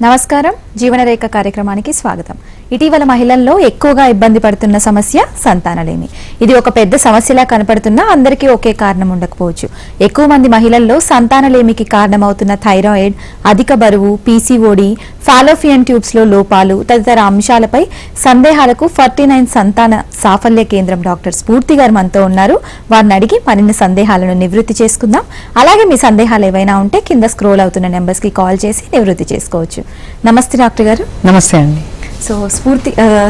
నమస్కారం, జీవనరేఖ కార్యక్రమానికి స్వాగతం. ఇటీవల మహిళల్లో ఎక్కువగా ఇబ్బంది పడుతున్న సమస్య సంతానలేమి. ఇది ఒక పెద్ద సమస్యలా కనపడుతున్నా అందరికీ ఒకే కారణం ఉండకపోవచ్చు. ఎక్కువ మంది మహిళల్లో సంతానలేమికి కారణమవుతున్న థైరాయిడ్, అధిక బరువు, పీసీఓడి, ఫాలోపియన్ ట్యూబ్స్ లో లోపాలు తదితర అంశాలపై సందేహాలకు 49 సంతాన సాఫల్య కేంద్రం డాక్టర్ స్ఫూర్తి గారు మనతో ఉన్నారు. వారిని అడిగి మరిన్ని సందేహాలను నివృత్తి చేసుకుందాం. అలాగే మీ సందేహాలు ఏవైనా ఉంటే కింద స్క్రోల్ అవుతున్న నెంబర్స్ కి కాల్ చేసి నివృత్తి చేసుకోవచ్చు. నమస్తే డాక్టర్ గారు. నమస్తే అండి. సో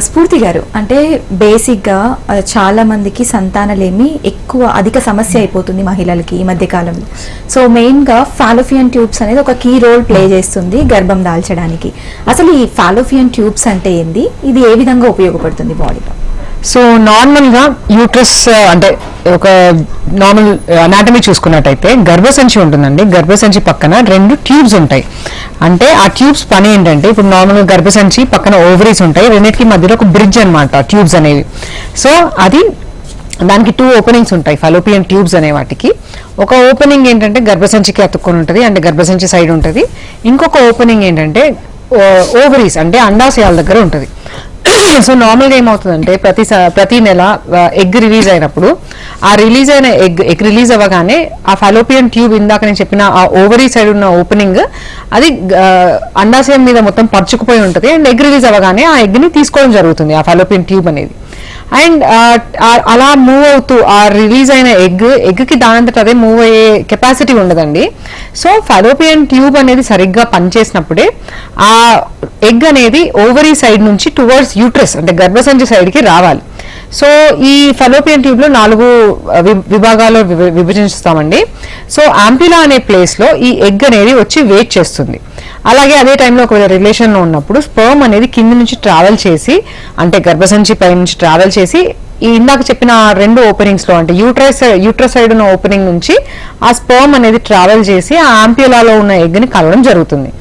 స్ఫూర్తి గారు, అంటే బేసిక్గా చాలా మందికి సంతానలేమి అధిక సమస్య అయిపోతుంది మహిళలకి ఈ మధ్య కాలంలో. సో మెయిన్గా ఫాలోపియన్ ట్యూబ్స్ అనేది ఒక కీ రోల్ ప్లే చేస్తుంది గర్భం దాల్చడానికి. అసలు ఈ ఫాలోపియన్ ట్యూబ్స్ అంటే ఏంది, ఇది ఏ విధంగా ఉపయోగపడుతుంది బాడీలో? సో నార్మల్గా యూట్రస్ అంటే ఒక నార్మల్ అనాటమీ చూసుకున్నట్టయితే గర్భసంచి ఉంటుందండి. గర్భసంచి పక్కన 2 ట్యూబ్స్ ఉంటాయి. అంటే ఆ ట్యూబ్స్ పని ఏంటంటే, ఇప్పుడు నార్మల్గా గర్భసంచి పక్కన ఓవరీస్ ఉంటాయి, రెండింటికి మధ్యలో ఒక బ్రిడ్జ్ అనమాట ట్యూబ్స్ అనేవి. సో అది దానికి 2 ఓపెనింగ్స్ ఉంటాయి ఫాలోపియన్ ట్యూబ్స్ అనే వాటికి. ఒక ఓపెనింగ్ ఏంటంటే గర్భసంచికి అతుక్కొని ఉంటుంది, అంటే గర్భసంచి సైడ్ ఉంటుంది. ఇంకొక ఓపెనింగ్ ఏంటంటే ఓవరీస్ అంటే అండాశయాల దగ్గర ఉంటుంది. సో నార్మల్గా ఏమవుతుందంటే ప్రతి నెల ఎగ్ రిలీజ్ అయినప్పుడు ఆ రిలీజ్ అయిన ఎగ్ రిలీజ్ అవ్వగానే ఆ ఫాలోపియన్ ట్యూబ్, ఇందాక నేను చెప్పిన ఆ ఓవరీ సైడ్ ఉన్న ఓపెనింగ్, అది అండాశయం మీద మొత్తం పరుచుకుపోయి ఉంటుంది. అండ్ ఎగ్ రిలీజ్ అవ్వగానే ఆ ఎగ్ని తీసుకోవడం జరుగుతుంది, ఆ ఫాలోపియన్ ట్యూబ్ అనేది. అండ్ అలా మూవ్ అవుతూ ఆ రిలీజ్ అయిన ఎగ్కి దానంతట అదే మూవ్ అయ్యే కెపాసిటీ ఉండదండి. సో ఫాలోపియన్ ట్యూబ్ అనేది సరిగ్గా పనిచేసినప్పుడే ఆ ఎగ్ అనేది ఓవరీ సైడ్ నుంచి టువర్డ్స్ యూట్రస్ అంటే గర్భసంచి సైడ్కి రావాలి. సో ఈ ఫాలోపియన్ ట్యూబ్ లో 4 విభాగాల్లో విభజిస్తామండి. సో ఆంప్యులా అనే ప్లేస్ లో ఈ ఎగ్ అనేది వచ్చి వెయిట్ చేస్తుంది. అలాగే అదే టైంలో ఒకవేళ రిలేషన్లో ఉన్నప్పుడు స్పర్మ్ అనేది కింది నుంచి ట్రావెల్ చేసి, అంటే గర్భసంచి పై నుంచి ట్రావెల్ చేసి ఈ ఇందాక చెప్పిన 2 ఓపెనింగ్స్ లో, అంటే యూట్రస్ సైడ్ ఉన్న ఓపెనింగ్ నుంచి ఆ స్పర్మ్ అనేది ట్రావెల్ చేసి ఆ ఆంప్యులాలో ఉన్న ఎగ్ని కలవడం జరుగుతుంది.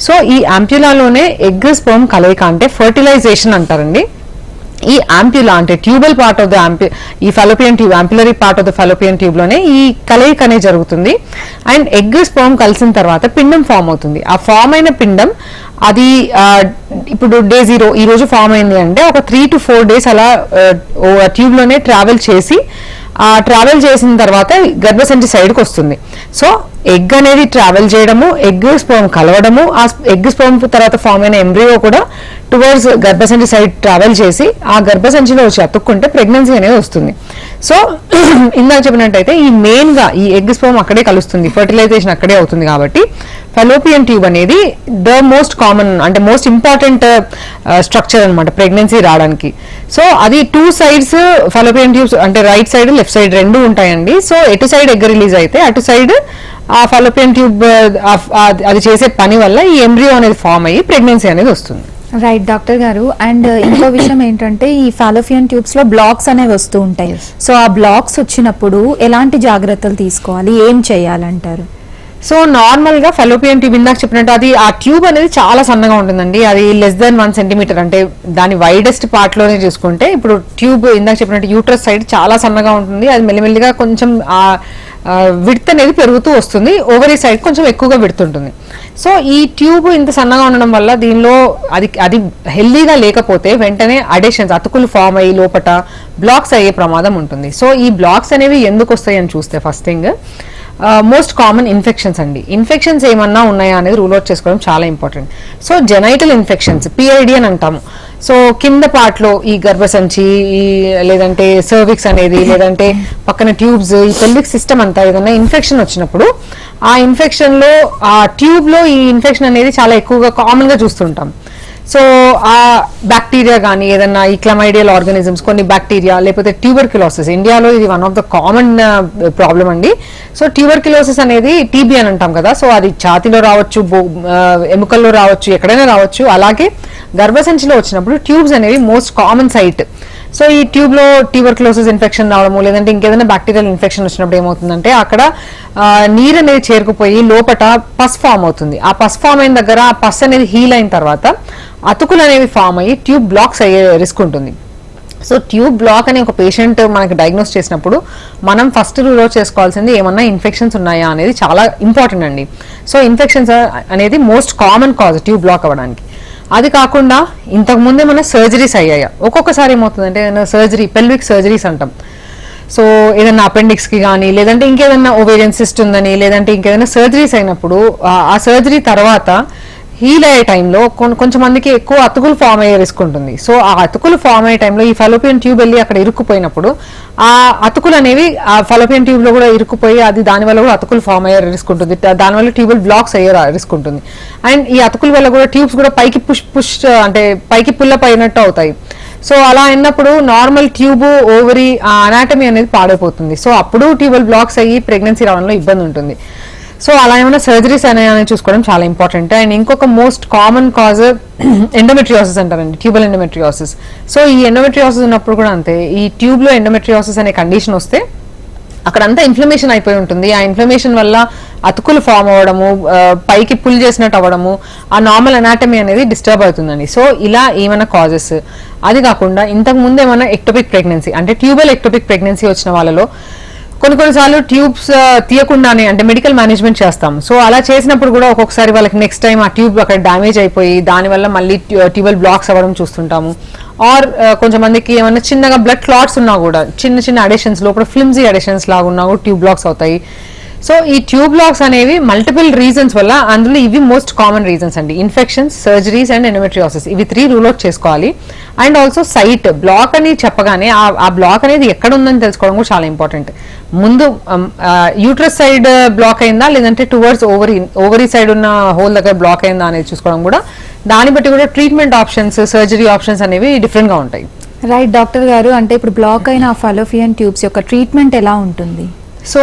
సో ఈ ఆంప్యులాలోనే ఎగ్ స్పర్మ్ కలయిక అంటే ఫర్టిలైజేషన్ అంటారండి. ఈ ఆంప్యులా అంటే ట్యూబల్ పార్ట్ ఆఫ్ ద ఈ fallopian tube, ampullary part of the fallopian tube లోనే ఈ కలయిక అనేది జరుగుతుంది. అండ్ ఎగ్ స్పర్మ్ కలిసిన తర్వాత పిండం ఫామ్ అవుతుంది. ఆ ఫామ్ అయిన పిండం అది ఇప్పుడు డే 0 ఈ రోజు ఫామ్ అయింది అంటే ఒక 3 to 4 days అలా ట్యూబ్ లోనే ట్రావెల్ చేసిన తర్వాత గర్భసంచి సైడ్కి వస్తుంది. సో ఎగ్ అనేది ట్రావెల్ చేయడము, ఎగ్ స్పర్మ్ కలవడము, ఆ ఎగ్ స్పర్మ్ తర్వాత ఫామ్ అయిన ఎంబ్రియో కూడా టువర్డ్స్ గర్భసంచి సైడ్ ట్రావెల్ చేసి ఆ గర్భసంచిలో వచ్చి అతుక్కుంటే ప్రెగ్నెన్సీ అనేది వస్తుంది. సో ఇందాక చెప్పినట్టయితే ఈ మెయిన్ గా ఈ ఎగ్ స్పర్మ్ అక్కడే కలుస్తుంది, ఫర్టిలైజేషన్ అక్కడే అవుతుంది. కాబట్టి ఫాలోపియన్ ట్యూబ్ అనేది ద మోస్ట్ కామన్ అంటే మోస్ట్ ఇంపార్టెంట్ స్ట్రక్చర్ అనమాట ప్రెగ్నెన్సీ రావడానికి. సో అది 2 sides ఫాలోపియన్ ట్యూబ్స్ అంటే రైట్ సైడ్ లెఫ్ట్ సైడ్ 2 ఉంటాయండి. సో ఎటు సైడ్ ఎగ్ రిలీజ్ అయితే అటు సైడ్ ఆ ఫాలోపియన్ ట్యూబ్ అది చేసే పని వల్ల ఈ ఎంబ్రియో అనేది ఫామ్ అయ్యి ప్రెగ్నెన్సీ అనేది వస్తుంది. రైట్ డాక్టర్ గారు. అండ్ ఇంకో విషయం ఏంటంటే ఈ ఫాలోపియన్ ట్యూబ్స్ లో బ్లాక్స్ అనేవి వస్తూ ఉంటాయి. సో ఆ బ్లాక్స్ వచ్చినప్పుడు ఎలాంటి జాగ్రత్తలు తీసుకోవాలి, ఏం చేయాలంటారు? సో నార్మల్ గా ఫాలోపియన్ ట్యూబ్ ఇందాక చెప్పినట్టు అది ఆ ట్యూబ్ అనేది చాలా సన్నగా ఉంటుందండి. అది లెస్ దెన్ 1 centimeter అంటే దాని వైడెస్ట్ పార్ట్ లోనే చూసుకుంటే, ఇప్పుడు ట్యూబ్ ఇందాక చెప్పినట్టు యూట్రస్ సైడ్ చాలా సన్నగా ఉంటుంది. అది మెల్లిమెల్లిగా కొంచెం ఆ విడ్త్ అనేది పెరుగుతూ వస్తుంది. ఓవరీ సైడ్ కొంచెం ఎక్కువగా విడ్త్ ఉంటుంది. సో ఈ ట్యూబ్ ఇంత సన్నగా ఉండడం వల్ల దీనిలో అది హెల్దీగా లేకపోతే వెంటనే అడెషన్స్, అతుకులు ఫామ్ అయ్యి లోపట బ్లాక్స్ అయ్యే ప్రమాదం ఉంటుంది. సో ఈ బ్లాక్స్ అనేవి ఎందుకు వస్తాయి అని చూస్తే first thing most common infections అండి. ఇన్ఫెక్షన్స్ ఏమన్నా ఉన్నాయా అనేది రూల్ అవుట్ చేసుకోవడం చాలా important. So genital infections, PID అని అంటాము. సో కింద పార్ట్లో ఈ గర్భసంచి, లేదంటే సర్విక్స్ అనేది, లేదంటే పక్కన ట్యూబ్స్, ఈ పెల్విక్ సిస్టమ్ అంతా ఏదైనా ఇన్ఫెక్షన్ వచ్చినప్పుడు ఆ ఇన్ఫెక్షన్లో ఆ ట్యూబ్లో ఈ ఇన్ఫెక్షన్ అనేది చాలా ఎక్కువగా కామన్గా చూస్తుంటాం. సో ఆ బ్యాక్టీరియా కానీ ఏదన్నా ఈ క్లమైడియల్ ఆర్గానిజమ్స్, కొన్ని బ్యాక్టీరియా, లేకపోతే ట్యూబర్క్యులోసిస్, ఇండియాలో ఇది one of the common problem అండి. సో ట్యూబర్క్యులోసిస్ అనేది టీబీ అని అంటాం కదా. సో అది ఛాతీలో రావచ్చు, ఎముకల్లో రావచ్చు, ఎక్కడైనా రావచ్చు. అలాగే గర్భసంచిలో వచ్చినప్పుడు ట్యూబ్స్ అనేవి మోస్ట్ కామన్ సైట్. సో ఈ ట్యూబ్ లో ట్యూబర్క్యులోసిస్ ఇన్ఫెక్షన్ రావడము, లేదంటే ఇంకేదైనా బ్యాక్టీరియల్ ఇన్ఫెక్షన్ వచ్చినప్పుడు ఏమవుతుందంటే అక్కడ నీరు అనేది చేరుకుపోయి లోపట పస్ ఫామ్ అవుతుంది. ఆ పస్ ఫామ్ అయిన దగ్గర ఆ పస్ అనేది హీల్ అయిన తర్వాత అతుకులు అనేవి ఫామ్ అయ్యి ట్యూబ్ బ్లాక్స్ అయ్యే రిస్క్ ఉంటుంది. సో ట్యూబ్ బ్లాక్ అని ఒక పేషెంట్ మనకి డయాగ్నోస్ చేసినప్పుడు మనం ఫస్ట్ రూల్ అవుట్ చేసుకోవాల్సింది ఏమన్నా ఇన్ఫెక్షన్స్ ఉన్నాయా అనేది చాలా ఇంపార్టెంట్ అండి. సో ఇన్ఫెక్షన్స్ అనేది most common cause tube block అవ్వడానికి. అది కాకుండా ఇంతకు ముందే మన సర్జరీస్ అయ్యాయా, ఒక్కొక్కసారి ఏమవుతుందంటే సర్జరీ, పెల్విక్ సర్జరీస్ అంటాం. సో ఏదైనా అపెండిక్స్కి కానీ, లేదంటే ఇంకేదైనా ఓవేరియన్ సిస్ట్ ఉందని, లేదంటే ఇంకేదైనా సర్జరీస్ అయినప్పుడు ఆ సర్జరీ తర్వాత హీల్ అయ్యే టైంలో కొంచెం మందికి ఎక్కువ అతుకులు ఫామ్ అయ్యే రిస్క్ ఉంటుంది. సో ఆ అతుకులు ఫామ్ అయ్యే టైంలో ఈ ఫలోపియన్ ట్యూబ్ వెళ్ళి అక్కడ ఇరుక్కుపోయినప్పుడు ఆ అతుకులు అనేవి ఆ ఫలోపియన్ ట్యూబ్ లో కూడా ఇరుక్కుపోయి అది దానివల్ల కూడా అతుకులు ఫామ్ అయ్యే రిస్క్ ఉంటుంది. దానివల్ల ట్యూబల్ బ్లాక్స్ అయ్యే రిస్క్ ఉంటుంది. అండ్ ఈ అతుకుల వల్ల కూడా ట్యూబ్స్ కూడా పైకి పుష్ అంటే పైకి పుల్లప్ అయినట్టు అవుతాయి. సో అలా అయినప్పుడు నార్మల్ ట్యూబ్, ఓవరీ, అనాటమీ అనేది పాడైపోతుంది. సో అప్పుడు ట్యూబల్ బ్లాక్స్ అయ్యి ప్రెగ్నెన్సీ రావడంలో ఇబ్బంది ఉంటుంది. సో అలా ఏమైనా సర్జరీస్ అనేవి చూసుకోవడం చాలా ఇంపార్టెంట్. అండ్ ఇంకొక మోస్ట్ కామన్ కాజ్ ఎండోమెట్రియోసిస్ అంటారండి, ట్యూబల్ ఎండోమెట్రియోసిస్. సో ఈ ఎండోమెట్రియోసిస్ ఉన్నప్పుడు కూడా అంతే, ఈ ట్యూబ్ లో ఎండోమెట్రియోసిస్ అనే కండిషన్ వస్తే అక్కడంతా ఇన్ఫ్లమేషన్ అయిపోయి ఉంటుంది. ఆ ఇన్ఫ్లమేషన్ వల్ల అతుకులు ఫామ్ అవ్వడము, పైకి పుల్ చేసినట్టు అవ్వడము, ఆ నార్మల్ అనాటమీ అనేది డిస్టర్బ్ అవుతుందండి. సో ఇలా ఏమైనా కాజెస్. అది కాకుండా ఇంతకు ముందు ఏమైనా ఎక్టోపిక్ ప్రెగ్నెన్సీ అంటే ట్యూబల్ ఎక్టోపిక్ ప్రెగ్నెన్సీ వచ్చిన వాళ్ళలో కొన్నిసార్లు ట్యూబ్స్ తీయకుండానే అంటే మెడికల్ మేనేజ్మెంట్ చేస్తాం. సో అలా చేసినప్పుడు కూడా ఒక్కొక్కసారి వాళ్ళకి నెక్స్ట్ టైం ఆ ట్యూబ్ అక్కడ డ్యామేజ్ అయిపోయి దానివల్ల మళ్ళీ ట్యూబల్ బ్లాక్స్ అవ్వడం చూస్తుంటాము. ఆర్ కొంచెం మందికి ఏమన్నా చిన్నగా బ్లడ్ క్లాట్స్ ఉన్నా కూడా, చిన్న చిన్న అడిషన్స్, లోపల ఫ్లిమ్జీ అడిషన్స్ లాగా ఉన్నా కూడా ట్యూబ్ బ్లాక్స్ అవుతాయి. సో ఈ ట్యూబ్ బ్లాక్స్ అనేవి మల్టిపుల్ రీజన్స్ వల్ల, అందులో ఇవి మోస్ట్ కామన్ రీజన్స్ అండి. ఇన్ఫెక్షన్స్, సర్జరీస్ అండ్ ఎండోమెట్రియోసిస్, ఇవి 3 రూల్ అవుట్ చేసుకోవాలి. అండ్ ఆల్సో సైట్ బ్లాక్ అని చెప్పగానే ఆ బ్లాక్ అనేది ఎక్కడ ఉందని తెలుసుకోవడం కూడా చాలా ఇంపార్టెంట్. ముందు యూట్రస్ సైడ్ బ్లాక్ అయిందా, లేదంటే టువర్డ్స్ ఓవరీ సైడ్ ఉన్న హోల్ దగ్గర బ్లాక్ అయిందా అనేది చూసుకోవడం కూడా, దాన్ని బట్టి కూడా ట్రీట్మెంట్ ఆప్షన్స్, సర్జరీ ఆప్షన్స్ అనేవి డిఫరెంట్ గా ఉంటాయి. రైట్ డాక్టర్ గారు, అంటే ఇప్పుడు బ్లాక్ అయిన ఫలోపియన్ ట్యూబ్స్ యొక్క ట్రీట్మెంట్ ఎలా ఉంటుంది? సో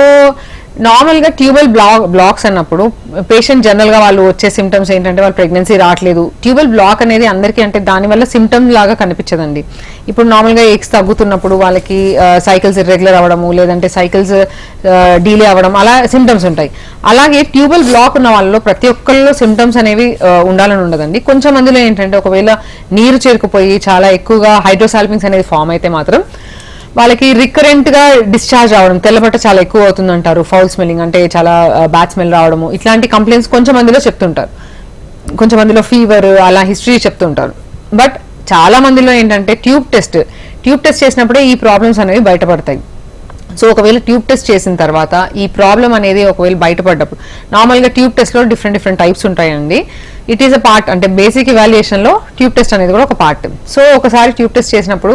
నార్మల్ గా ట్యూబల్ బ్లాక్స్ అన్నప్పుడు పేషెంట్ జనరల్ గా వాళ్ళు వచ్చే సిమ్టమ్స్ ఏంటంటే వాళ్ళు ప్రెగ్నెన్సీ రావట్లేదు. ట్యూబల్ బ్లాక్ అనేది అందరికీ అంటే దానివల్ల సిమ్టమ్ లాగా కనిపించదండి. ఇప్పుడు నార్మల్ గా ఎగ్స్ తగ్గుతున్నప్పుడు వాళ్ళకి సైకిల్స్ ఇర్రెగ్యులర్ అవ్వడము, లేదంటే సైకిల్స్ డీలే అవ్వడం, అలా సిమ్టమ్స్ ఉంటాయి. అలాగే ట్యూబల్ బ్లాక్ ఉన్న వాళ్ళలో ప్రతి ఒక్కరిలో సిమ్టమ్స్ అనేవి ఉండాలని ఉండదండి. కొంచెం మందిలో ఏంటంటే ఒకవేళ నీరు చేరుకుపోయి చాలా ఎక్కువగా హైడ్రోసాల్పింగ్స్ అనేది ఫామ్ అయితే మాత్రం వాళ్ళకి రికరెంట్ గా డిశ్చార్జ్ అవడం, తెల్లబట్ట చాలా ఎక్కువ అవుతుంది అంటారు, ఫౌల్ స్మెల్లింగ్ అంటే చాలా బ్యాడ్ స్మెల్ రావడము, ఇట్లాంటి కంప్లైంట్స్ కొంచెం మందిలో చెప్తుంటారు. కొంచెం మందిలో ఫీవర్, అలా హిస్టరీ చెప్తుంటారు. బట్ చాలా మందిలో ఏంటంటే ట్యూబ్ టెస్ట్ చేసినప్పుడే ఈ ప్రాబ్లమ్స్ అనేవి బయటపడతాయి. సో ఒకవేళ ట్యూబ్ టెస్ట్ చేసిన తర్వాత ఈ ప్రాబ్లం అనేది ఒకవేళ బయటపడ్డప్పుడు, నార్మల్గా ట్యూబ్ టెస్ట్లో డిఫరెంట్ టైప్స్ ఉంటాయండి. ఇట్ ఈస్ అ పార్ట్, అంటే బేసిక్ ఇవాల్యుయేషన్లో ట్యూబ్ టెస్ట్ అనేది కూడా ఒక పార్ట్. సో ఒకసారి ట్యూబ్ టెస్ట్ చేసినప్పుడు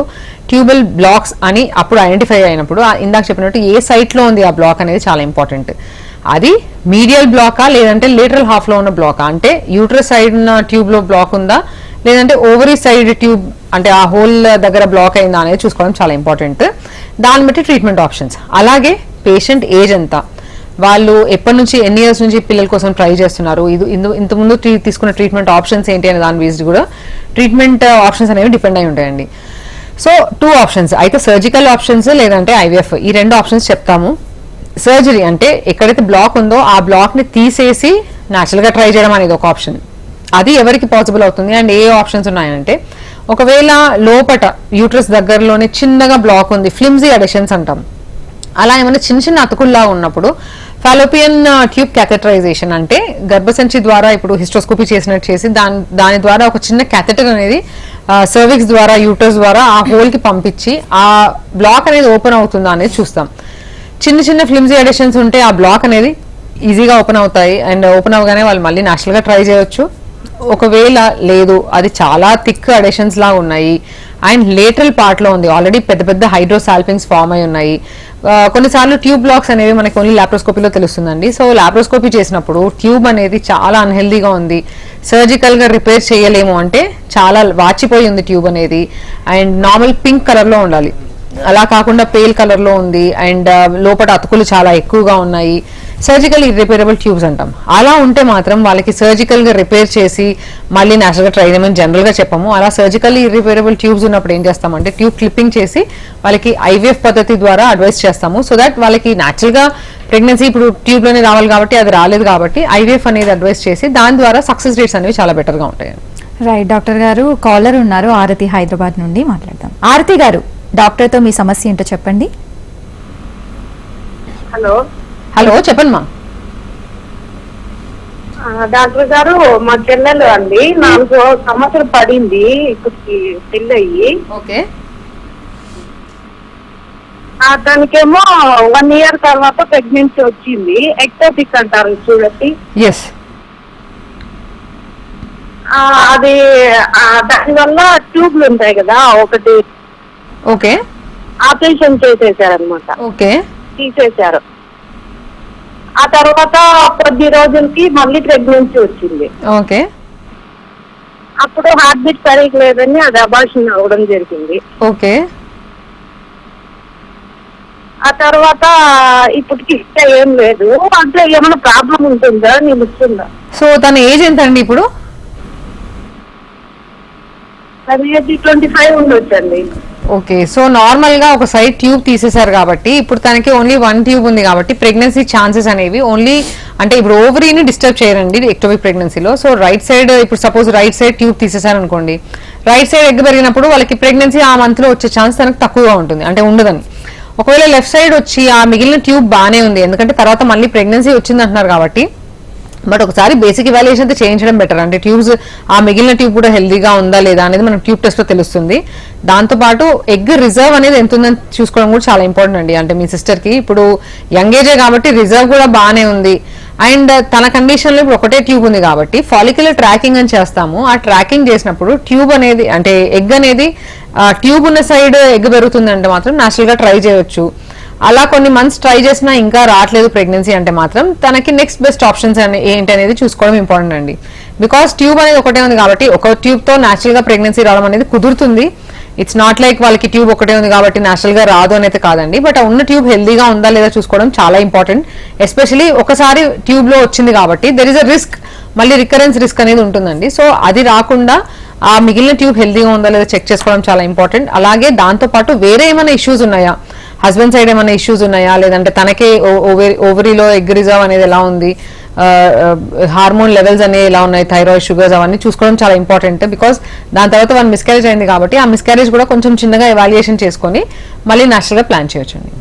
ట్యూబల్ బ్లాక్స్ అని అప్పుడు ఐడెంటిఫై అయినప్పుడు ఇందాక చెప్పినట్టు ఏ సైట్లో ఉంది ఆ బ్లాక్ అనేది చాలా ఇంపార్టెంట్. అది మీడియల్ బ్లాకా, లేదంటే లేటరల్ హాఫ్లో ఉన్న బ్లాకా, అంటే యూట్రస్ సైడ్ ఉన్న ట్యూబ్లో బ్లాక్ ఉందా, లేదంటే ఓవరీ సైడ్ ట్యూబ్ అంటే ఆ హోల్ దగ్గర బ్లాక్ అయిందా అనేది చూసుకోవడం చాలా ఇంపార్టెంట్. దాన్ని బట్టి ట్రీట్మెంట్ ఆప్షన్స్. అలాగే పేషెంట్ ఏజ్ ఎంత, వాళ్ళు ఎప్పటి నుంచి, ఎన్ని ఇయర్స్ నుంచి పిల్లల కోసం ట్రై చేస్తున్నారు, ఇంతకుముందు తీసుకున్న ట్రీట్మెంట్ ఆప్షన్స్ ఏంటి అనే దాని బేస్డ్ కూడా ట్రీట్మెంట్ ఆప్షన్స్ అనేవి డిపెండ్ అయి ఉంటాయండి. సో 2 ఆప్షన్స్, అయితే సర్జికల్ ఆప్షన్స్ లేదంటే IVF, ఈ 2 ఆప్షన్స్ చెప్తాము. సర్జరీ అంటే ఎక్కడైతే బ్లాక్ ఉందో ఆ బ్లాక్ ని తీసేసి న్యాచురల్ గా ట్రై చేయడం అనేది ఒక ఆప్షన్. అది ఎవరికి పాసిబుల్ అవుతుంది అండ్ ఏ ఆప్షన్స్ ఉన్నాయంటే, ఒకవేళ లోపట యూట్రస్ దగ్గరలోనే చిన్నగా బ్లాక్ ఉంది, ఫ్లిమ్జీ అడిషన్స్ అంటాం, అలా ఏమైనా చిన్న అతుకుల్లా ఉన్నప్పుడు ఫాలోపియన్ ట్యూబ్ క్యాథెటరైజేషన్ అంటే గర్భసంచి ద్వారా ఇప్పుడు హిస్టోస్కోపీ చేసినట్టు చేసి దాని ద్వారా ఒక చిన్న క్యాథెటర్ అనేది సర్విక్స్ ద్వారా, యూట్రస్ ద్వారా ఆ హోల్ కి పంపించి ఆ బ్లాక్ అనేది ఓపెన్ అవుతుందా అనేది చూస్తాం. చిన్న ఫ్లిమ్జీ అడిషన్స్ ఉంటే ఆ బ్లాక్ అనేది ఈజీగా ఓపెన్ అవుతాయి అండ్ ఓపెన్ అవగానే వాళ్ళు మళ్ళీ నేచురల్ గా ట్రై చేయొచ్చు. ఒకవేళ లేదు, అది చాలా థిక్ అడిషన్స్ లాగా ఉన్నాయి అండ్ లేటరల్ పార్ట్ లో ఉంది, ఆల్రెడీ పెద్ద హైడ్రోసాల్పింగ్స్ ఫామ్ అయి ఉన్నాయి. కొన్నిసార్లు ట్యూబ్ బ్లాక్స్ అనేవి మనకి ఓన్లీ లాప్రోస్కోపీలో తెలుస్తుందండి. సో లాప్రోస్కోపీ చేసినప్పుడు ట్యూబ్ అనేది చాలా అన్హెల్దీగా ఉంది, సర్జికల్ గా రిపేర్ చేయలేము, అంటే చాలా వాచిపోయి ఉంది ట్యూబ్ అనేది అండ్ నార్మల్ పింక్ కలర్ లో ఉండాలి, అలా కాకుండా పేల్ కలర్ లో ఉంది అండ్ లోపల అతుకులు చాలా ఎక్కువగా ఉన్నాయి, సర్జికల్ ఇర్రిపేరబుల్ ట్యూబ్స్ అంటాం. అలా ఉంటే మాత్రం వాళ్ళకి సర్జికల్ గా రిపేర్ చేసి మళ్ళీ నేచురల్ గా ట్రై చేయమని జనరల్ గా చెప్పాము. అలా సర్జికల్ ఇర్రిపేరబుల్ ట్యూబ్స్ ఉన్నప్పుడు ఏం చేస్తామంటే ట్యూబ్ క్లిప్పింగ్ చేసి వాళ్ళకి IVF పద్ధతి ద్వారా అడ్వైస్ చేస్తాము. సో దట్ వాళ్ళకి నేచురల్ గా ప్రెగ్నెన్సీ ఇప్పుడు ట్యూబ్ లోనే రావాలి కాబట్టి అది రాలేదు కాబట్టి IVF అనేది అడ్వైస్ చేసి దాని ద్వారా సక్సెస్ రేట్స్ అనేవి చాలా బెటర్ గా ఉంటాయి. రైట్ డాక్టర్ గారు, కాలర్ ఉన్నారు ఆరతి హైదరాబాద్ నుండి, మాట్లాడదాం. ఆరతి గారు, డాక్టర్తో మీ సమస్య ఏంటో చెప్పండి. హలో హలో చెప్పండి మా. డాక్టర్ గారు, మా చెల్లెలు అండి 4 సంవత్సరం పడింది ఇప్పటికి పెళ్ళయి. ఓకే. తనకేమో 1 year తర్వాత ప్రెగ్నెన్సీ వచ్చింది. ఎక్టోపిక్ అంటారు చూడండి. ఎస్. అది దానివల్ల ట్యూబ్లు ఉంటాయి కదా ఒకటి. ఓకే. ఆపరేషన్ చేసేసారనమాట. ఓకే. తీసేశారు. ఆ తర్వాత కొద్ది రోజులకి మళ్ళీ ప్రెగ్నెన్సీ వచ్చింది. ఓకే. అప్పుడు హార్ట్ బీట్ సరిగ్గా లేదని అది అబార్షన్ అవ్వడం జరిగింది. ఓకే. ఆ తర్వాత ఇప్పటికి ఏం లేదు. అంటే ఏమైనా ప్రాబ్లం ఉంటుందా, నేను ఇస్తుందా? సో తన ఏజ్ ఎంత అండి ఇప్పుడు? అది 25 ఉండొచ్చండి. ఓకే. సో నార్మల్ గా ఒక సైడ్ ట్యూబ్ తీసేశారు కాబట్టి ఇప్పుడు తనకి ఓన్లీ 1 ట్యూబ్ ఉంది కాబట్టి ప్రెగ్నెన్సీ ఛాన్సెస్ అనేవి ఓన్లీ అంటే ఇప్పుడు ఓవరీని డిస్టర్బ్ చేయరండి ఎక్టోపిక్ ప్రెగ్నెన్సీలో. సో రైట్ సైడ్ ఇప్పుడు సపోజ్ రైట్ సైడ్ ట్యూబ్ తీసేశారు అనుకోండి, రైట్ సైడ్ ఎగ్ పెరిగినప్పుడు వాళ్ళకి ప్రెగ్నెన్సీ ఆ మంత్ లో వచ్చే ఛాన్స్ తనకు తక్కువగా ఉంటుంది, అంటే ఉండదని. ఒకవేళ లెఫ్ట్ సైడ్ వచ్చి ఆ మిగిలిన ట్యూబ్ బాగానే ఉంది, ఎందుకంటే తర్వాత మళ్ళీ ప్రెగ్నెన్సీ వచ్చింది అంటున్నారు కాబట్టి, బట్ ఒకసారి బేసిక్ ఇవాల్యుయేషన్ అయితే చేయించడం బెటర్. అంటే ట్యూబ్స్ ఆ మిగిలిన ట్యూబ్ కూడా హెల్దీగా ఉందా లేదా అనేది మనం ట్యూబ్ టెస్ట్ లో తెలుస్తుంది. దాంతోపాటు ఎగ్ రిజర్వ్ అనేది ఎంత ఉందని చూసుకోవడం కూడా చాలా ఇంపార్టెంట్ అండి. అంటే మీ సిస్టర్ కి ఇప్పుడు యంగ్ ఏజే కాబట్టి రిజర్వ్ కూడా బాగానే ఉంది. అండ్ తన కండిషన్ లో ఇప్పుడు ఒకటే ట్యూబ్ ఉంది కాబట్టి ఫాలిక్యులర్ ట్రాకింగ్ అని చేస్తాము. ఆ ట్రాకింగ్ చేసినప్పుడు ట్యూబ్ అనేది అంటే ఎగ్ అనేది ట్యూబ్ ఉన్న సైడ్ ఎగ్ పెరుగుతుందంటే మాత్రం న్యాచురల్ గా ట్రై చేయొచ్చు. అలా కొన్ని మంత్స్ ట్రై చేసినా ఇంకా రావట్లేదు ప్రెగ్నెన్సీ అంటే మాత్రం తనకి నెక్స్ట్ బెస్ట్ ఆప్షన్స్ ఏంటి అనేది చూసుకోవడం ఇంపార్టెంట్ అండి. బికాస్ ట్యూబ్ అనేది ఒకటే ఉంది కాబట్టి ఒక ట్యూబ్ తో న్యాచురల్ గా ప్రెగ్నెన్సీ రావడం అనేది కుదురుతుంది. ఇట్స్ నాట్ లైక్ వాళ్ళకి ట్యూబ్ ఒకటే ఉంది కాబట్టి న్యాచురల్ గా రాదు అనేది కాదండి. బట్ ఆ ఉన్న ట్యూబ్ హెల్దీగా ఉందా లేదా చూసుకోవడం చాలా ఇంపార్టెంట్. ఎస్పెషలీ ఒకసారి ట్యూబ్ లో వచ్చింది కాబట్టి దెర్ ఇస్ అ రిస్క్, మళ్ళీ రికరెన్స్ రిస్క్ అనేది ఉంటుందండి. సో అది రాకుండా ఆ మిగిలిన ట్యూబ్ హెల్దీగా ఉందా లేదా చెక్ చేసుకోవడం చాలా ఇంపార్టెంట్. అలాగే దాంతో పాటు వేరే ఏమైనా ఇష్యూస్ ఉన్నాయా, హస్బెండ్ సైడ్ ఏమైనా ఇష్యూస్ ఉన్నాయా, లేదంటే తనకే ఓవరీలో ఎగ్ రిజర్వ్ అనేది ఎలా ఉంది, హార్మోన్ లెవెల్స్ అనేవి ఎలా ఉన్నాయి, థైరాయిడ్ షుగర్స్ అవన్నీ చూసుకోవడం చాలా ఇంపార్టెంట్. బికాస్ దాని తర్వాత వన్ మిస్క్యారేజ్ అయింది కాబట్టి ఆ మిస్క్యారేజ్ కూడా కొంచెం చిన్నగా ఎవాల్యుయేషన్ చేసుకొని మళ్ళీ న్యాచురల్గా ప్లాన్ చేయొచ్చండి.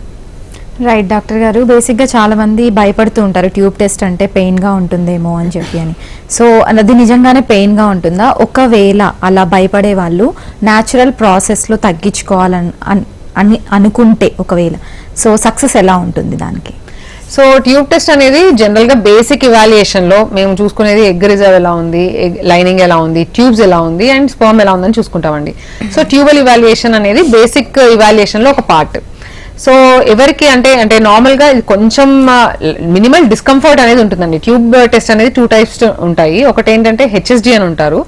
రైట్ డాక్టర్ గారు, బేసిక్గా చాలా మంది భయపడుతూ ఉంటారు ట్యూబ్ టెస్ట్ అంటే పెయిన్గా ఉంటుందేమో అని చెప్పి అని. సో అది నిజంగానే పెయిన్గా ఉంటుందా? ఒకవేళ అలా భయపడే వాళ్ళు న్యాచురల్ ప్రాసెస్లో తగ్గించుకోవాలని అని అనుకుంటే ఒకవేళ సో సక్సెస్ ఎలా ఉంటుంది దానికి? సో ట్యూబ్ టెస్ట్ అనేది జనరల్ గా బేసిక్ ఇవాల్యుయేషన్ లో మేము చూసుకునేది ఎగ్ రిజర్వ్ ఎలా ఉంది, లైనింగ్ ఎలా ఉంది, ట్యూబ్స్ ఎలా ఉంది అండ్ స్పర్మ్ ఎలా ఉందని చూసుకుంటామండి. సో ట్యూబల్ ఇవాల్యుయేషన్ అనేది బేసిక్ ఇవాల్యుయేషన్ లో ఒక పార్ట్. సో ఎవరికి అంటే నార్మల్ గా కొంచెం మినిమల్ డిస్కంఫర్ట్ అనేది ఉంటుందండి. ట్యూబ్ టెస్ట్ అనేది 2 types ఉంటాయి. ఒకటి ఏంటంటే హెచ్ఎస్డి అని ఉంటారు,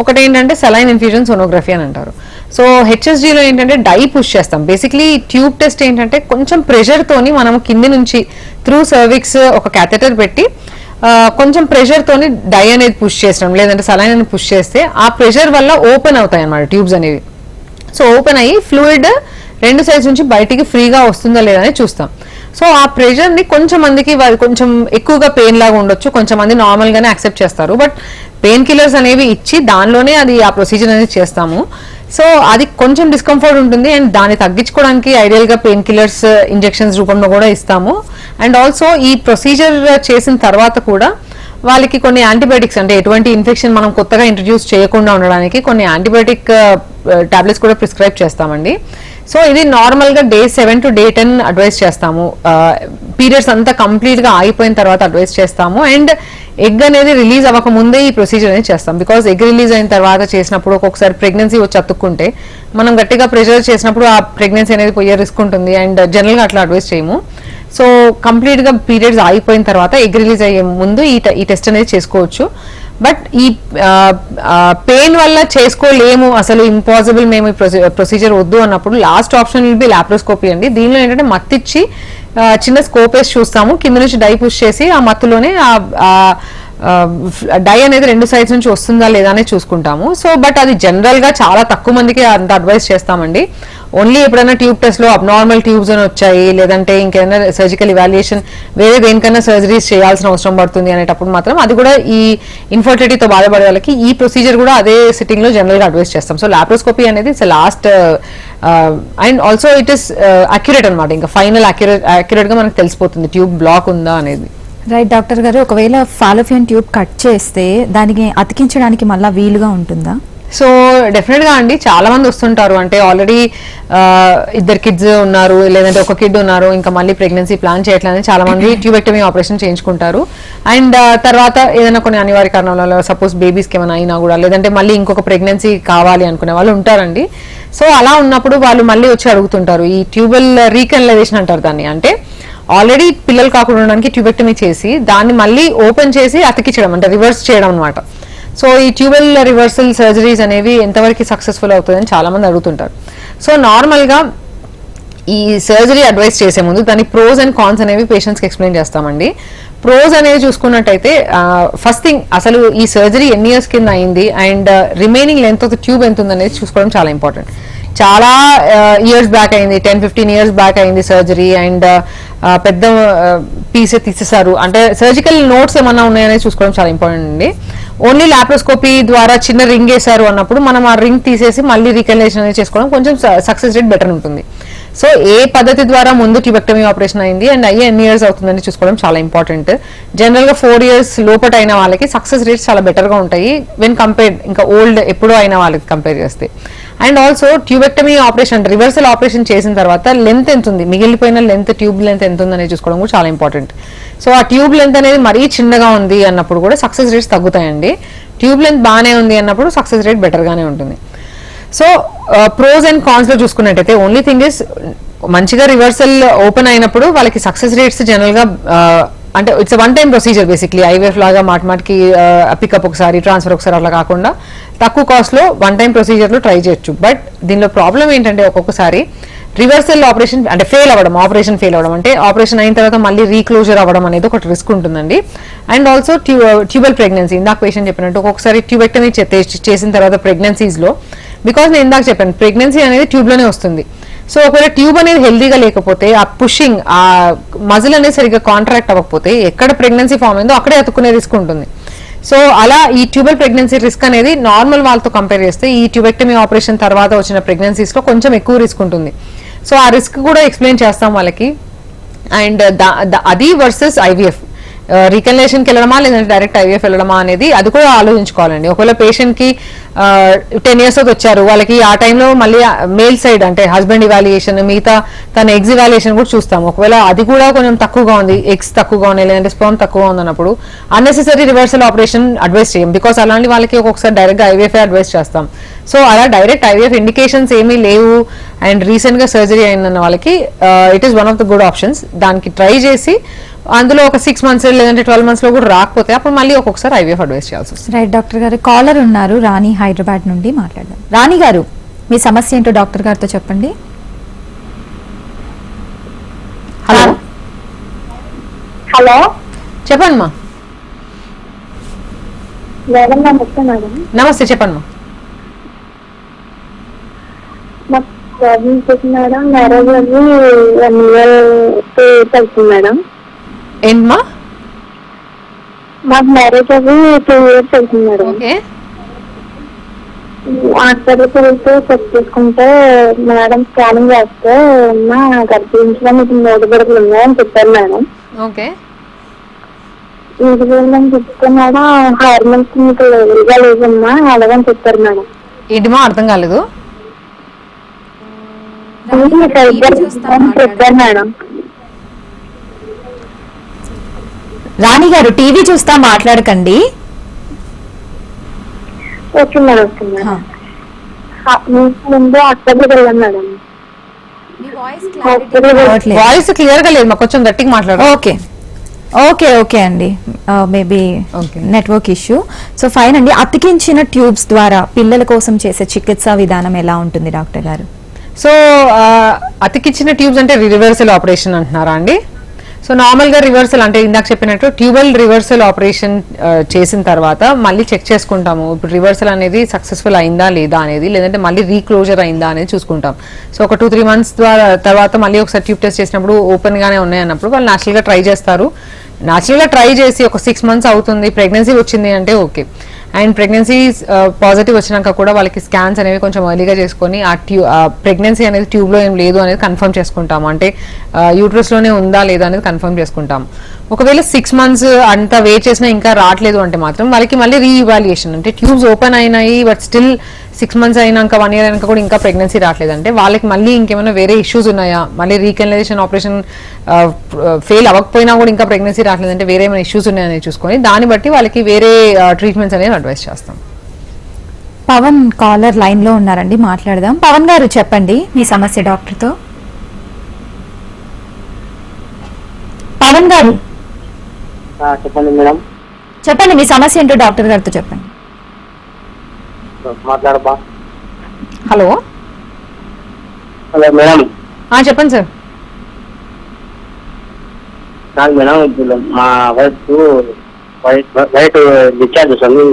ఒకటి ఏంటంటే సెలైన్ ఇన్ఫ్యూజన్ సోనోగ్రఫీ అని అంటారు. సో హెచ్ఎస్జీలో ఏంటంటే డై పుష్ చేస్తాం. బేసిక్లీ ట్యూబ్ టెస్ట్ ఏంటంటే కొంచెం ప్రెషర్ తోని మనం కింది నుంచి త్రూ సర్విక్స్ ఒక క్యాథెటర్ పెట్టి కొంచెం ప్రెషర్ తోని డై అనేది పుష్ చేస్తాం, లేదంటే సెలైన్ అనేది పుష్ చేస్తే ఆ ప్రెషర్ వల్ల ఓపెన్ అవుతాయి అన్నమాట ట్యూబ్స్ అనేవి. సో ఓపెన్ అయ్యి ఫ్లూయిడ్ 2 sides నుంచి బయటికి ఫ్రీగా వస్తుందా లేదా అని చూస్తాం. సో ఆ ప్రెషర్ ని కొంచెం మందికి కొంచెం ఎక్కువగా పెయిన్ లాగా ఉండొచ్చు, కొంచెం మంది నార్మల్ గానే యాక్సెప్ట్ చేస్తారు. బట్ పెయిన్ కిల్లర్స్ అనేవి ఇచ్చి దానిలోనే అది ఆ ప్రొసీజర్ అనేది చేస్తాము. సో అది కొంచెం డిస్కంఫర్ట్ ఉంటుంది అండ్ దాన్ని తగ్గించుకోవడానికి ఐడియల్ గా పెయిన్ కిల్లర్స్ ఇంజెక్షన్స్ రూపంలో కూడా ఇస్తాము. అండ్ ఆల్సో ఈ ప్రొసీజర్ చేసిన తర్వాత కూడా వాళ్ళకి కొన్ని యాంటీబయాటిక్స్ అంటే ఎటువంటి ఇన్ఫెక్షన్ మనం కొత్తగా ఇంట్రడ్యూస్ చేయకుండా ఉండడానికి కొన్ని యాంటీబయాటిక్ టాబ్లెట్స్ కూడా ప్రిస్క్రైబ్ చేస్తామండి. సో ఇది నార్మల్ గా Day 7 to Day 10 అడ్వైస్ చేస్తాము. పీరియడ్స్ అంతా కంప్లీట్ గా ఆగిపోయిన తర్వాత అడ్వైస్ చేస్తాము. అండ్ ఎగ్ అనేది రిలీజ్ అవ్వక ముందే ఈ ప్రొసీజర్ అనేది చేస్తాం. బికాస్ ఎగ్ రిలీజ్ అయిన తర్వాత చేసినప్పుడు ఒక్కొక్కసారి ప్రెగ్నెన్సీ వచ్చి అతుక్కుంటే మనం గట్టిగా ప్రెషర్ చేసినప్పుడు ఆ ప్రెగ్నెన్సీ అనేది పోయే రిస్క్ ఉంటుంది. అండ్ జనరల్ గా అట్లా అడ్వైస్ చేయము. సో కంప్లీట్ గా పీరియడ్స్ ఆగిపోయిన తర్వాత ఎగ్ రిలీజ్ అయ్యే ముందు ఈ టెస్ట్ అనేది చేసుకోవచ్చు. బట్ ఈ పెయిన్ వల్ల చేసుకోలేము, అసలు ఇంపాసిబుల్, మేము ఈ ప్రొసీజర్ వద్దు అన్నప్పుడు last option will be laparoscopy అండి. దీనిలో ఏంటంటే మత్తిచ్చి చిన్న స్కోప్ వేసి చూస్తాము, కింద నుంచి డై పుష్ చేసి ఆ మత్తులోనే డై అనేది 2 sides నుంచి వస్తుందా లేదా అనేది చూసుకుంటాము. సో బట్ అది జనరల్ గా చాలా తక్కువ మందికి అంత అడ్వైస్ చేస్తామండి. ఓన్లీ ఎప్పుడైనా ట్యూబ్ టెస్ట్ లో అబ్నార్మల్ ట్యూబ్స్ అని వచ్చాయి, లేదంటే ఇంకేమైనా సర్జికల్ ఇవాల్యుయేషన్ వేరే దేనికైనా సర్జరీస్ చేయాల్సిన అవసరం పడుతుంది అనేటప్పుడు మాత్రం, అది కూడా ఈ ఇన్ఫర్టిలిటీతో బాధపడే వాళ్ళకి ఈ ప్రొసీజర్ కూడా అదే సిట్టింగ్ లో జనరల్ గా అడ్వైస్ చేస్తాం. సో లాప్రోస్కోపీ అనేది last and also it is accurate అనమాట, ఇంకా ఫైనల్ అక్యురేట్ గా మనకు తెలిసిపోతుంది ట్యూబ్ బ్లాక్ ఉందా అనేది. రైట్ డాక్టర్ గారు, ఒకవేళ ఫాలోపియన్ ట్యూబ్ కట్ చేస్తే దానికి అతికించడానికి మళ్ళీ వీలుగా ఉంటుందా? సో డెఫినెట్ గా అండి, చాలా మంది వస్తుంటారు, అంటే ఆల్రెడీ 2 kids ఉన్నారు, లేదంటే ఒక కిడ్ ఉన్నారు, ఇంకా మళ్ళీ ప్రెగ్నెన్సీ ప్లాన్ చేయట్లేదని చాలా మంది ట్యూబెక్టమీ ఆపరేషన్ చేయించుకుంటారు. అండ్ తర్వాత ఏదైనా కొన్ని అనివార్య కారణాల సపోజ్ బేబీస్కి ఏమైనా అయినా కూడా, లేదంటే మళ్ళీ ఇంకొక ప్రెగ్నెన్సీ కావాలి అనుకునే వాళ్ళు ఉంటారండి. సో అలా ఉన్నప్పుడు వాళ్ళు మళ్ళీ వచ్చి అడుగుతుంటారు. ఈ ట్యూబల్ రీకనలైజేషన్ అంటారు దాన్ని, అంటే ఆల్రెడీ పిల్లలు కాకుండా ఉండడానికి ట్యూబెక్టమీ చేసి దాన్ని మళ్ళీ ఓపెన్ చేసి అతికించడం, అంటే రివర్స్ చేయడం అనమాట. సో ఈ ట్యూబల్ రివర్సల్ సర్జరీస్ అనేవి ఎంతవరకు సక్సెస్ఫుల్ అవుతుందని చాలా మంది అడుగుతుంటారు. సో నార్మల్గా ఈ సర్జరీ అడ్వైస్ చేసే ముందు దాని ప్రోస్ అండ్ కాన్స్ అనేవి పేషెంట్స్కి ఎక్స్ప్లెయిన్ చేస్తామండి. ప్రోస్ అనేవి చూసుకున్నట్టయితే ఫస్ట్ థింగ్, అసలు ఈ సర్జరీ ఎన్ని ఇయర్స్ కింద అయింది and remaining length of the tube ఎంత ఉందనేది చూసుకోవడం చాలా ఇంపార్టెంట్. చాలా ఇయర్స్ బ్యాక్ అయింది, 10-15 years బ్యాక్ అయింది సర్జరీ, అండ్ పెద్ద పీసే తీసేసారు అంటే సర్జికల్ నోట్స్ ఏమన్నా ఉన్నాయనేది చూసుకోవడం చాలా ఇంపార్టెంట్ అండి. ఓన్లీ లాప్రోస్కోపీ ద్వారా చిన్న రింగ్ వేసారు అన్నప్పుడు మనం ఆ రింగ్ తీసేసి మళ్ళీ రీకనలైజేషన్ అనేది చేసుకోవడం కొంచెం సక్సెస్ రేట్ బెటర్ ఉంటుంది. సో ఏ పద్ధతి ద్వారా ముందు ట్యూబెక్టమీ ఆపరేషన్ అయింది అండ్ అయ్యే ఎన్ని ఇయర్స్ అవుతుందని చూసుకోవడం చాలా ఇంపార్టెంట్. జనరల్గా 4 years లోపట అయిన వాళ్ళకి సక్సెస్ రేట్స్ చాలా బెటర్గా ఉంటాయి వెన్ కంపేర్డ్ ఇంకా ఓల్డ్ ఎప్పుడో అయిన వాళ్ళకి కంపేర్ చేస్తే. And also tubectomy operation reversal operation చేసిన తర్వాత లెంత్ ఎంత ఉంది, మిగిలిపోయిన లెంత్ ట్యూబ్ లెంత్ ఎంత ఉంది అనేది చూసుకోవడం కూడా చాలా ఇంపార్టెంట్. సో ఆ ట్యూబ్ లెంత్ అనేది మరీ చిన్నగా ఉంది అన్నప్పుడు కూడా సక్సెస్ రేట్స్ తగ్గుతాయండి. ట్యూబ్ లెంత్ బాగానే ఉంది అన్నప్పుడు సక్సెస్ రేట్ బెటర్గానే ఉంటుంది. సో ప్రోస్ అండ్ కాన్స్ లో చూసుకున్నట్టయితే ఓన్లీ థింగ్ ఇస్ మంచిగా రివర్సల్ ఓపెన్ అయినప్పుడు వాళ్ళకి సక్సెస్ రేట్స్ జనరల్ గా అంటే it's one time procedure basically, IVF లాగా మాటికి పికప్ ఒకసారి ట్రాన్స్ఫర్ ఒకసారి అట్లా కాకుండా తక్కువ కాస్ట్ లో వన్ టైం ప్రొసీజర్ లో ట్రై చేయొచ్చు. బట్ దీనిలో ప్రాబ్లం ఏంటంటే ఒక్కొక్కసారి రివర్సల్ ఆపరేషన్ అంటే ఆపరేషన్ ఫెయిల్ అవ్వడం, అంటే ఆపరేషన్ అయిన తర్వాత మళ్ళీ రీక్లోజర్ అవ్వడం అనేది ఒక రిస్క్ ఉంటుందండి. అండ్ ఆల్సో ట్యూబల్ ప్రెగ్నెన్సీ, ఇందాక పేషెంట్ చెప్పినట్టు ఒక్కొక్కసారి ట్యూబెక్టమీ చేసిన తర్వాత ప్రెగ్నెన్సీస్ లో, బికాస్ నేను ఇందాక చెప్పాను ప్రెగ్నెన్సీ అనేది ట్యూబ్ లోనే వస్తుంది. సో ఒకవేళ ట్యూబ్ అనేది హెల్దీగా లేకపోతే ఆ పుషింగ్ ఆ మజిల్ అనేది సరిగ్గా కాంట్రాక్ట్ అవ్వకపోతే ఎక్కడ ప్రెగ్నెన్సీ ఫామ్ అయిందో అక్కడే అతుక్కునే రిస్క్ ఉంటుంది. సో అలా ఈ ట్యూబల్ ప్రెగ్నెన్సీ రిస్క్ అనేది నార్మల్ వాళ్ళతో కంపేర్ చేస్తే ఈ ట్యూబెక్టమీ ఆపరేషన్ తర్వాత వచ్చిన ప్రెగ్నెన్సీస్ లో కొంచెం ఎక్కువ రిస్క్ ఉంటుంది. సో ఆ రిస్క్ కూడా ఎక్స్ప్లెయిన్ చేస్తాం వాళ్ళకి. అండ్ అది వర్సెస్ ఐవీఎఫ్, రీకన్లేషన్కి వెళ్ళడమా లేదంటే డైరెక్ట్ ఐవీఎఫ్ వెళ్ళడమా అనేది అది కూడా ఆలోచించుకోవాలండి. ఒకవేళ పేషెంట్కి 10 years వచ్చారు, వాళ్ళకి ఆ టైంలో మళ్ళీ మేల్ సైడ్ అంటే హస్బెండ్ ఇవాల్యుయేషన్ మిగతా తన ఎగ్స్ ఇవాల్యుయేషన్ కూడా చూస్తాం. ఒకవేళ అది కూడా కొంచెం తక్కువగా ఉంది, ఎగ్స్ తక్కువగా ఉన్నాయి లేదంటే స్పర్మ్ తక్కువగా ఉంది అన్నప్పుడు అన్నెసెసరీ రివర్సల్ ఆపరేషన్ అడ్వైస్ చేయం, బికాస్ అలాంటి వాళ్ళకి ఒక్కొక్కసారి డైరెక్ట్గా ఐవీఎఫ్ అడ్వైస్ చేస్తాం. సో అలా డైరెక్ట్ ఐవీఎఫ్ ఇండికేషన్స్ ఏమీ లేవు అండ్ రీసెంట్గా సర్జరీ అయిందన్న వాళ్ళకి it is one of the good options. దానికి ట్రై చేసి అందులో ఒక 6 months లేదంటే 12 months లో కూడా రాకపోతే అప్పుడు మళ్ళీ ఒక్కొక్కసారి ఐవీఎఫ్ అడ్వైస్ చేయాల్సి వస్తుంది. రైట్ డాక్టర్ గారు, కాలర్ ఉన్నారు రాణి హైదరాబాద్ నుండి, మాట్లాడదాం. రాణి గారు, మీ సమస్య ఏంటో డాక్టర్ గారితో చెప్పండి. హలో హలో చెప్పండి మా. మేడం నమస్తే మేడం. నమస్తే చెప్పండి మా. నాకు ప్రాబ్లం వచ్చింది మేడం, మ్యారేజ్ అది 1 year అవుతుంది మేడం. ఏంటమ్మా? మాకు మ్యారేజ్ అది 2 years అవుతుంది మేడం. ఓకే. హాస్పిటల్కి వెళ్తే చెక్ చేసుకుంటే మేడం స్కానింగ్ చేస్తే మా గర్భించడం మీకు 3 గడుపులు ఉన్నాయని చెప్పారు మేడం. ఓకే. 3 గడుపులు అని చెప్తే మేడం హార్మోన్స్ మీకు ఎదురుగా లేదమ్మా అలాగని చెప్పారు మేడం. ఏంటిమా అర్థం కాలేదు? చెప్పారు మేడం. రాణి గారు, టీవీ చూస్తా మాట్లాడకండి. వచ్చింది మేడం, వచ్చింది మేడం. ముందు హాస్పిటల్కి వెళ్ళాం మేడం. వాయిస్ క్లియర్ గా లేదు మా, కొంచెం గట్టిగా మాట్లాడు. ఓకే ఓకే ఓకే అండి, maybe Okay. Network issue. So fine అండి, అతికించిన ట్యూబ్స్ ద్వారా పిల్లల కోసం చేసే చికిత్సా విధానం ఎలా ఉంటుంది డాక్టర్ గారు? సో అతికిచ్చిన ట్యూబ్స్ అంటే రివర్సల్ ఆపరేషన్ అంటున్నారా అండి? సో నార్మల్గా రివర్సల్ అంటే ఇందాక చెప్పినట్టు ట్యూబల్ రివర్సల్ ఆపరేషన్ చేసిన తర్వాత మళ్ళీ చెక్ చేసుకుంటాము ఇప్పుడు రివర్సల్ అనేది సక్సెస్ఫుల్ అయిందా లేదా అనేది, లేదంటే మళ్ళీ రీక్లోజర్ అయిందా అనేది చూసుకుంటాం. సో ఒక 2-3 months తర్వాత మళ్ళీ ఒకసారి ట్యూబ్ టెస్ట్ చేసినప్పుడు ఓపెన్ గానే ఉన్నాయి అన్నప్పుడు వాళ్ళు న్యాచురల్గా ట్రై చేస్తారు. న్యాచురల్గా ట్రై చేసి ఒక 6 months అవుతుంది ప్రెగ్నెన్సీ వచ్చింది అంటే ఓకే. అండ్ ప్రెగ్నెన్సీ పాజిటివ్ వచ్చినాక కూడా వాళ్ళకి స్కాన్స్ అనేవి కొంచెం ఎర్లీగా చేసుకొని ఆ ప్రెగ్నెన్సీ అనేది ట్యూబ్లో ఏం లేదు అనేది కన్ఫర్మ్ చేసుకుంటాము. అంటే యూట్రస్లోనే ఉందా లేదా అనేది కన్ఫర్మ్ చేసుకుంటాం. ఒకవేళ 6 months అంతా వెయిట్ చేసినా ఇంకా రావట్లేదు అంటే మాత్రం వాళ్ళకి మళ్ళీ రీఇవాల్యుయేషన్, అంటే ట్యూబ్స్ ఓపెన్ అయినాయి బట్ స్టిల్ 6 months అయినాక 1 year అయినాక కూడా ఇంకా ప్రెగ్నెన్సీ రావట్లేదు అంటే వాళ్ళకి మళ్ళీ ఇంకేమైనా వేరే ఇష్యూస్ ఉన్నాయా, మళ్ళీ రీకెనలైజేషన్ ఆపరేషన్ ఫెయిల్ అవ్వకపోయినా కూడా ఇంకా ప్రెగ్నెన్సీ రావట్లేదు అంటే వేరే ఏమైనా ఇష్యూస్ ఉన్నాయని చూసుకొని దాన్ని బట్టి వాళ్ళకి వేరే ట్రీట్మెంట్స్ అనేవి అడ్వైస్ చేస్తాం. పవన్ కాలర్ లైన్ లో ఉన్నారండి, మాట్లాడదాం. పవన్ గారు చెప్పండి మీ సమస్య డాక్టర్తో. పవన్ గారు చెప్పండి మేడం. చెప్పండి మీ సమస్య ఏంటో డాక్టర్ గారితో చెప్పండి. మాట్లాడబా. Hello hello madam. చెప్పండి సార్. కాదు మేడం, ఇప్పుడు మా వైట్ డిశ్చార్జ్ వస్తుంది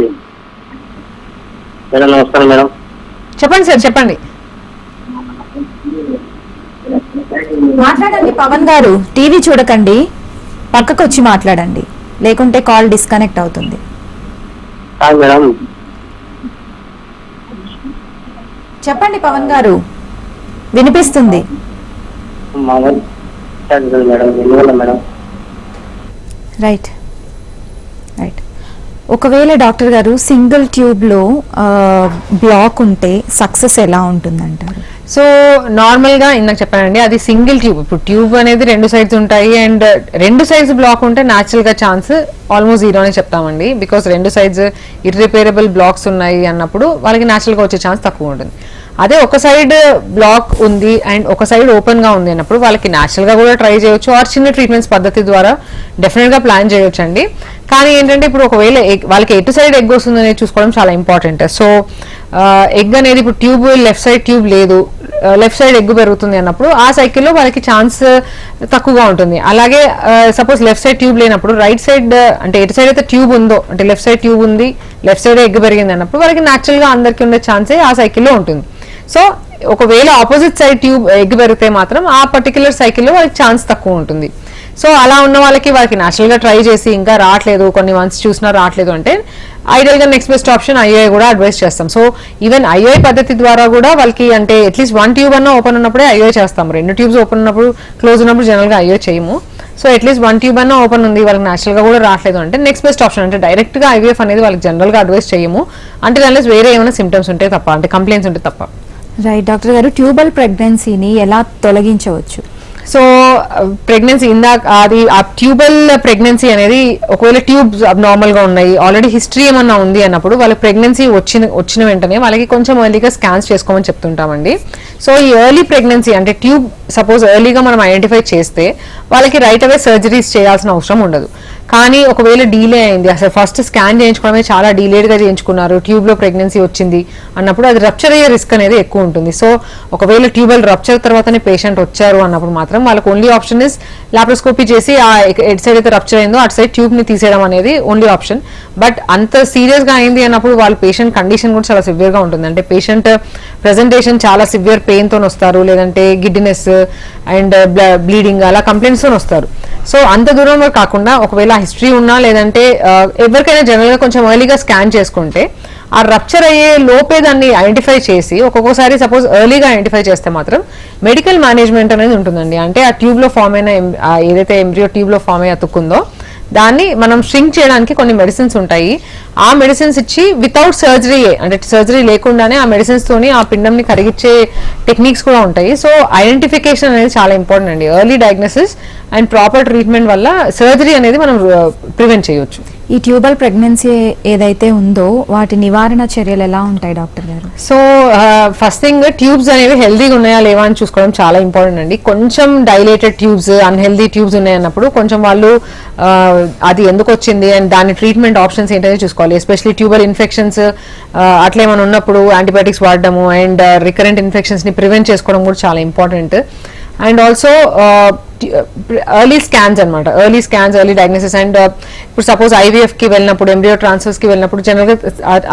మేడం. నమస్కారం మేడం. చెప్పండి సార్, చెప్పండి. మాట్లాడండి పవన్ గారు, టీవీ చూడకండి, పక్కకు వచ్చి మాట్లాడండి, లేకుంటే కాల్ డిస్కనెక్ట్ అవుతుంది. కాదు మేడం. చెప్పండి పవన్ గారు, వినిపిస్తుంది. మా వైట్ డిశ్చార్జ్ ఉంది మేడం. ఎందువల్ల మేడం? Right right. ఒకవేళ డాక్టర్ గారు సింగిల్ ట్యూబ్ లో బ్లాక్ ఉంటే సక్సెస్ ఎలా ఉంటుందంటారు? సో నార్మల్ గా ఇందాక చెప్పానండి, అది సింగిల్ ట్యూబ్. ఇప్పుడు ట్యూబ్ అనేది 2 sides ఉంటాయి అండ్ 2 sides బ్లాక్ ఉంటే న్యాచురల్ గా ఛాన్స్ ఆల్మోస్ట్ 0 అని చెప్తామండి. బికాస్ 2 sides ఇర్రిపేరబుల్ బ్లాక్స్ ఉన్నాయి అన్నప్పుడు వాళ్ళకి న్యాచురల్ గా వచ్చే ఛాన్స్ తక్కువ ఉంటుంది. అదే ఒక సైడ్ బ్లాక్ ఉంది అండ్ ఒక సైడ్ ఓపెన్ గా ఉంది అన్నప్పుడు వాళ్ళకి న్యాచురల్ గా కూడా ట్రై చేయొచ్చు ఆర్ చిన్న ట్రీట్మెంట్స్ పద్ధతి ద్వారా డెఫినెట్ గా ప్లాన్ చేయొచ్చు అండి. కానీ ఏంటంటే ఇప్పుడు ఒకవేళ వాళ్ళకి ఎటు సైడ్ ఎగ్ వస్తుంది అనేది చూసుకోవడం చాలా ఇంపార్టెంట్. సో ఎగ్ అనేది ఇప్పుడు ట్యూబ్ లెఫ్ట్ సైడ్ ట్యూబ్ లేదు, లెఫ్ట్ సైడ్ ఎగ్ పెరుగుతుంది అన్నప్పుడు ఆ సైకిల్లో వాళ్ళకి ఛాన్స్ తక్కువగా ఉంటుంది. అలాగే సపోజ్ లెఫ్ట్ సైడ్ ట్యూబ్ లేనప్పుడు రైట్ సైడ్, అంటే ఎటు సైడ్ అయితే ట్యూబ్ ఉందో, అంటే లెఫ్ట్ సైడ్ ట్యూబ్ ఉంది లెఫ్ట్ సైడ్ ఎగ్ పెరిగింది అన్నప్పుడు వాళ్ళకి న్యాచురల్ గా అందరికీ ఉండే ఛాన్సే ఆ సైకిల్లో ఉంటుంది. సో ఒకవేళ ఆపోజిట్ సైడ్ ట్యూబ్ ఎగ్ పెరిగితే మాత్రం ఆ పర్టికులర్ సైకిల్లో వాళ్ళకి ఛాన్స్ తక్కువ ఉంటుంది. సో అలా ఉన్న వాళ్ళకి న్యాచురల్ గా ట్రై చేసి ఇంకా రావట్లేదు, కొన్ని మంత్స్ చూసినా రావట్లేదు అంటే ఐడియల్ గా నెక్స్ట్ బెస్ట్ ఆప్షన్ ఐఐ కూడా అడ్వైస్ చేస్తాం. సో ఈవెన్ ఐఐ పద్ధతి ద్వారా కూడా వాళ్ళకి, అంటే అట్లీస్ట్ 1 tube అన్నా ఓపెన్ ఉన్నప్పుడే ఐఐ చేస్తాం. 2 tubes ఓపెన్ ఉన్నప్పుడు క్లోజ్ ఉన్నప్పుడు జనరల్ గా ఐఐ చేయము. సో అట్లీస్ట్ 1 tube అన్నా ఓపెన్ ఉంది, వాళ్ళకి న్యాచురల్ గా కూడా రావట్లేదు అంటే నెక్స్ట్ బెస్ట్ ఆప్షన్, అంటే డైరెక్ట్ గా ఐవీఎఫ్ అనేది వాళ్ళకి జనరల్ గా అడ్వైస్ చేయము, అంటే దానిలో వేరే ఏమైనా సిమ్టమ్స్ ఉంటే తప్ప, అంటే కంప్లైంట్స్ ఉంటే తప్ప. రైట్ డాక్టర్ గారు, ట్యూబల్ ప్రెగ్నెన్సీని ఎలా తొలగించవచ్చు? సో ప్రెగ్నెన్సీ ఇందాక అది ఆ ట్యూబల్ ప్రెగ్నెన్సీ అనేది ఒకవేళ ట్యూబ్స్ నార్మల్ గా ఉన్నాయి, ఆల్రెడీ హిస్టరీ ఏమన్నా ఉంది అన్నప్పుడు వాళ్ళకి ప్రెగ్నెన్సీ వచ్చిన వెంటనే వాళ్ళకి కొంచెం ఎర్లీగా స్కాన్స్ చేసుకోమని చెప్తుంటామండి. సో ఈ ఎర్లీ ప్రెగ్నెన్సీ అంటే ట్యూబ్ సపోజ్ ఎర్లీగా మనం ఐడెంటిఫై చేస్తే వాళ్ళకి రైట్ అవే సర్జరీస్ చేయాల్సిన అవసరం ఉండదు. కానీ ఒకవేళ డీలే అయింది, అసలు ఫస్ట్ స్కాన్ చేయించుకోవడమే చాలా డీలేడ్గా చేయించుకున్నారు, ట్యూబ్లో ప్రెగ్నెన్సీ వచ్చింది అన్నప్పుడు అది రప్చర్ అయ్యే రిస్క్ అనేది ఎక్కువ ఉంటుంది. సో ఒకవేళ ట్యూబల్ రప్చర్ తర్వాతనే పేషెంట్ వచ్చారు అన్నప్పుడు మాత్రం వాళ్ళకి ఓన్లీ ఆప్షన్ ఇస్ లాప్రోస్కోపీ చేసి ఆ ఎటు సైడ్ అయితే రప్చర్ అయిందో అటు సైడ్ ట్యూబ్ని తీసేయడం అనేది ఓన్లీ ఆప్షన్. బట్ అంత సీరియస్గా అయింది అన్నప్పుడు వాళ్ళ పేషెంట్ కండిషన్ కూడా చాలా సివియర్గా ఉంటుంది. అంటే పేషెంట్ ప్రెజెంటేషన్ చాలా సివియర్ పెయిన్తో వస్తారు, లేదంటే గిడ్డినెస్ అండ్ బ్లీడింగ్ అలా కంప్లైంట్స్తో వస్తారు. సో అంత దూరంలో కాకుండా ఒకవేళ హిస్టరీ ఉన్నా లేదంటే ఎవరికైనా జనరల్గా కొంచెం ఎర్లీగా స్కాన్ చేసుకుంటే ఆ రప్చర్ అయ్యే లోపే దాన్ని ఐడెంటిఫై చేసి ఒక్కొక్కసారి సపోజ్ ఎర్లీగా ఐడెంటిఫై చేస్తే మాత్రం మెడికల్ మేనేజ్మెంట్ అనేది ఉంటుందండి. అంటే ఆ ట్యూబ్లో ఫామ్ అయిన ఏదైతే ఎంబ్రియో ట్యూబ్లో ఫామ్ అయ్యి అతుక్కుందో దాన్ని మనం ష్రింక్ చేయడానికి కొన్ని మెడిసిన్స్ ఉంటాయి. ఆ మెడిసిన్స్ ఇచ్చి వితౌట్ సర్జరీ, అంటే సర్జరీ లేకుండానే ఆ మెడిసిన్స్ తోని ఆ పిండంని కరిగించే టెక్నిక్స్ కూడా ఉంటాయి. సో ఐడెంటిఫికేషన్ అనేది చాలా ఇంపార్టెంట్ అండి. Early diagnosis and proper treatment వల్ల సర్జరీ అనేది మనం ప్రివెంట్ చేయొచ్చు. ఈ ట్యూబల్ ప్రెగ్నెన్సీ ఏదైతే ఉందో వాటి నివారణ చర్యలు ఎలా ఉంటాయి డాక్టర్ గారు? సో ఫస్ట్ థింగ్ ట్యూబ్స్ అనేవి హెల్దీగా ఉన్నాయా లేవా అని చూసుకోవడం చాలా ఇంపార్టెంట్ అండి. కొంచెం డైలేటెడ్ ట్యూబ్స్, అన్హెల్దీ ట్యూబ్స్ ఉన్నాయన్నప్పుడు కొంచెం వాళ్ళు అది ఎందుకు వచ్చింది అండ్ దాని ట్రీట్మెంట్ ఆప్షన్స్ ఏంటనే చూసుకోవాలి. ఎస్పెషలీ ట్యూబల్ ఇన్ఫెక్షన్స్ అట్లా ఏమైనా ఉన్నప్పుడు యాంటీబయాటిక్స్ వాడడము అండ్ రికరెంట్ ఇన్ఫెక్షన్స్ని ప్రివెంట్ చేసుకోవడం కూడా చాలా important. And also early scans అనమాట, early scans, early diagnosis. And ఇప్పుడు సపోజ్ ఐవీఎఫ్కి వెళ్ళినప్పుడు, ఎంబ్రియో ట్రాన్స్ఫర్స్కి వెళ్ళినప్పుడు జనరల్గా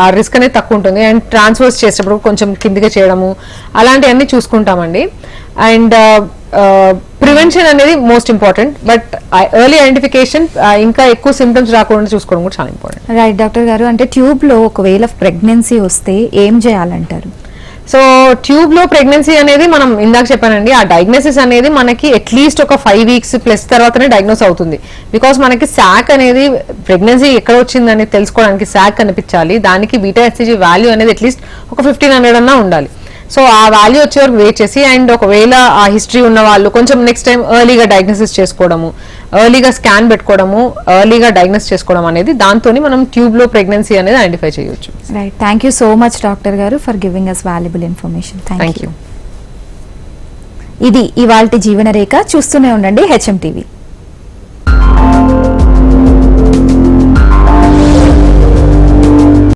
ఆ రిస్క్ అనేది తక్కువ ఉంటుంది. అండ్ ట్రాన్స్ఫర్స్ చేసేటప్పుడు కొంచెం కిందిగా చేయడము అలాంటివన్నీ చూసుకుంటామండి. అండ్ ప్రివెన్షన్ అనేది most important, but early identification ఇంకా ఎక్కువ సిమ్టమ్స్ రాకుండా చూసుకోవడం కూడా చాలా ఇంపార్టెంట్. రైట్ డాక్టర్ గారు, అంటే ట్యూబ్ లో ఒకవేళ ప్రెగ్నెన్సీ వస్తే ఏం చేయాలంటారు? సో ట్యూబ్ లో ప్రెగ్నెన్సీ అనేది మనం ఇందాక చెప్పానండి, ఆ డయాగ్నోసిస్ అనేది మనకి అట్లీస్ట్ ఒక 5 వీక్స్ ప్లస్ తర్వాతనే డయాగ్నోస్ అవుతుంది. బికాస్ మనకి శాక్ అనేది ప్రెగ్నెన్సీ ఎక్కడ వచ్చిందని తెలుసుకోవడానికి శాక్ కనిపించాలి, దానికి బీటా హెచ్సిజీ వాల్యూ అనేది అట్లీస్ట్ ఒక 1500 అన్నా ఉండాలి. సో ఆ వాల్యూ వచ్చే వరకు వెయిట్ చేసి, అండ్ ఒకవేళ ఆ హిస్టరీ ఉన్న వాళ్ళు కొంచెం నెక్స్ట్ టైం ఎర్లీగా డయాగ్నోసిస్ చేసుకోవడము, ఎర్లీగా స్కాన్ పెట్టుకోవడము, ఎర్లీగా డయాగ్నోస్ చేసుకోవడం అనేది దాంతోని మనం ట్యూబ్ లో ప్రెగ్నెన్సీ అనేది ఐడెంటిఫై చేయొచ్చు. Right, thank you so much doctor గారు for giving us valuable information. Thank you. ఇది ఇవాల్టి జీవన రేఖ. చూస్తూనే ఉండండి HM TV.